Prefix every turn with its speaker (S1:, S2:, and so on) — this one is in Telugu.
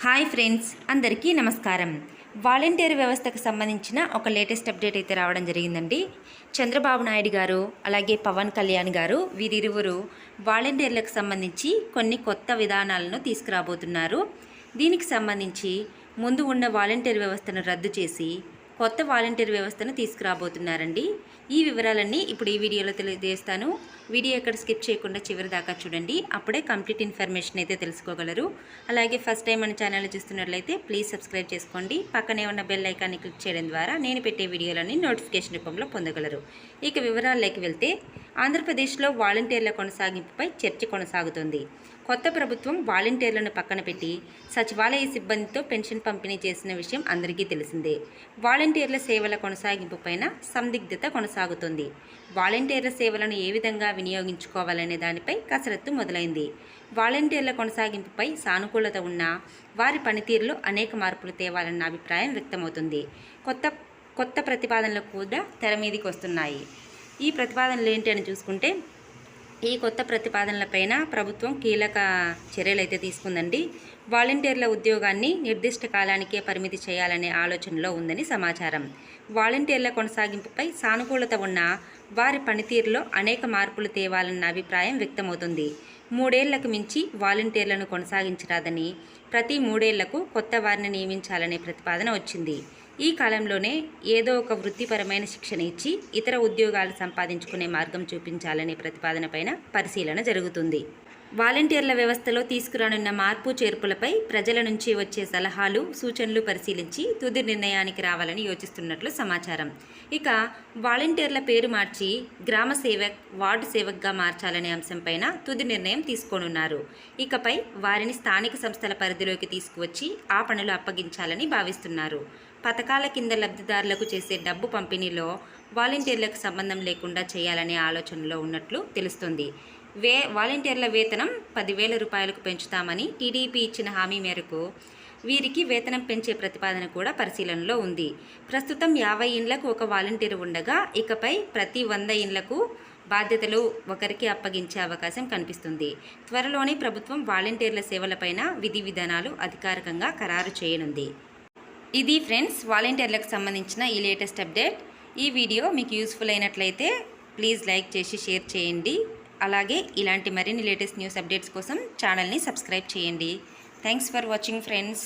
S1: హాయ్ ఫ్రెండ్స్, అందరికీ నమస్కారం. వాలంటీర్ వ్యవస్థకు సంబంధించిన ఒక లేటెస్ట్ అప్డేట్ అయితే రావడం జరిగిందండి. చంద్రబాబు నాయుడు గారు అలాగే పవన్ కళ్యాణ్ గారు వీరిరువురు వాలంటీర్లకు సంబంధించి కొన్ని కొత్త విధానాలను తీసుకురాబోతున్నారు. దీనికి సంబంధించి ముందు ఉన్న వాలంటీర్ వ్యవస్థను రద్దు చేసి కొత్త వాలంటీర్ వ్యవస్థను తీసుకురాబోతున్నారండి. ఈ వివరాలన్నీ ఇప్పుడు ఈ వీడియోలో తెలియజేస్తాను. వీడియో ఎక్కడ స్కిప్ చేయకుండా చివరి దాకా చూడండి, అప్పుడే కంప్లీట్ ఇన్ఫర్మేషన్ అయితే తెలుసుకోగలరు. అలాగే ఫస్ట్ టైం మన ఛానల్ చూస్తున్నట్లయితే ప్లీజ్ సబ్స్క్రైబ్ చేసుకోండి. పక్కనే ఉన్న బెల్ ఐకాన్ని క్లిక్ చేయడం ద్వారా నేను పెట్టే వీడియోలన్నీ నోటిఫికేషన్ రూపంలో పొందగలరు. ఇక వివరాల్లోకి వెళ్తే, ఆంధ్రప్రదేశ్లో వాలంటీర్ల కొనసాగింపుపై చర్చ కొనసాగుతుంది. కొత్త ప్రభుత్వం వాలంటీర్లను పక్కన పెట్టి సచివాలయ సిబ్బందితో పెన్షన్ పంపిణీ చేసిన విషయం అందరికీ తెలిసిందే. వాలంటీర్ల సేవల కొనసాగింపుపైన సందిగ్ధత కొనసాగుతుంది. వాలంటీర్ల సేవలను ఏ విధంగా వినియోగించుకోవాలనే దానిపై కసరత్తు మొదలైంది. వాలంటీర్ల కొనసాగింపుపై సానుకూలత ఉన్నా వారి పనితీరులో అనేక మార్పులు తేవాలన్న అభిప్రాయం వ్యక్తమవుతుంది. కొత్త ప్రతిపాదనలు కూడా తెర మీదకి వస్తున్నాయి. ఈ ప్రతిపాదనలు ఏంటి అని చూసుకుంటే, ఈ కొత్త ప్రతిపాదనలపైన ప్రభుత్వం కీలక చర్యలు అయితే తీసుకుందండి. వాలంటీర్ల ఉద్యోగాన్ని నిర్దిష్ట కాలానికే పరిమితి చేయాలనే ఆలోచనలో ఉందని సమాచారం. వాలంటీర్ల కొనసాగింపుపై సానుకూలత ఉన్న వారి పనితీరులో అనేక మార్పులు తేవాలన్న అభిప్రాయం వ్యక్తమవుతుంది. 3 ఏళ్లకు మించి వాలంటీర్లను కొనసాగించరాదని, ప్రతి 3 ఏళ్లకు కొత్త వారిని నియమించాలనే ప్రతిపాదన వచ్చింది. ఈ కాలంలోనే ఏదో ఒక వృత్తిపరమైన శిక్షణ ఇచ్చి ఇతర ఉద్యోగాలు సంపాదించుకునే మార్గం చూపించాలనే ప్రతిపాదనపైన పరిశీలన జరుగుతుంది. వాలంటీర్ల వ్యవస్థలో తీసుకురానున్న మార్పు చేర్పులపై ప్రజల నుంచి వచ్చే సలహాలు, సూచనలు పరిశీలించి తుది నిర్ణయానికి రావాలని యోచిస్తున్నట్లు సమాచారం. ఇక వాలంటీర్ల పేరు మార్చి గ్రామ సేవక్, వార్డు సేవక్గా మార్చాలనే అంశంపైన తుది నిర్ణయం తీసుకోనున్నారు. ఇకపై వారిని స్థానిక సంస్థల పరిధిలోకి తీసుకువచ్చి ఆ పనులు అప్పగించాలని భావిస్తున్నారు. పథకాల కింద లబ్ధిదారులకు చేసే డబ్బు పంపిణీలో వాలంటీర్లకు సంబంధం లేకుండా చేయాలనే ఆలోచనలో ఉన్నట్లు తెలుస్తుంది. వాలంటీర్ల వేతనం 10,000 రూపాయలకు పెంచుతామని టీడీపీ ఇచ్చిన హామీ మేరకు వీరికి వేతనం పెంచే ప్రతిపాదన కూడా పరిశీలనలో ఉంది. ప్రస్తుతం 50 ఇండ్లకు ఒక వాలంటీర్ ఉండగా ఇకపై ప్రతి 100 ఇండ్లకు బాధ్యతలు ఒకరికి అప్పగించే అవకాశం కనిపిస్తుంది. త్వరలోనే ప్రభుత్వం వాలంటీర్ల సేవలపైన విధి విధానాలు అధికారికంగా ఖరారు చేయనుంది. ఇది ఫ్రెండ్స్, వాలంటీర్లకు సంబంధించిన ఈ లేటెస్ట్ అప్డేట్. ఈ వీడియో మీకు యూస్ఫుల్ అయినట్లయితే ప్లీజ్ లైక్ చేసి షేర్ చేయండి. అలాగే ఇలాంటి మరిన్ని లేటెస్ట్ న్యూస్ అప్డేట్స్ కోసం ఛానల్ని సబ్స్క్రైబ్ చేయండి. Thanks for watching friends.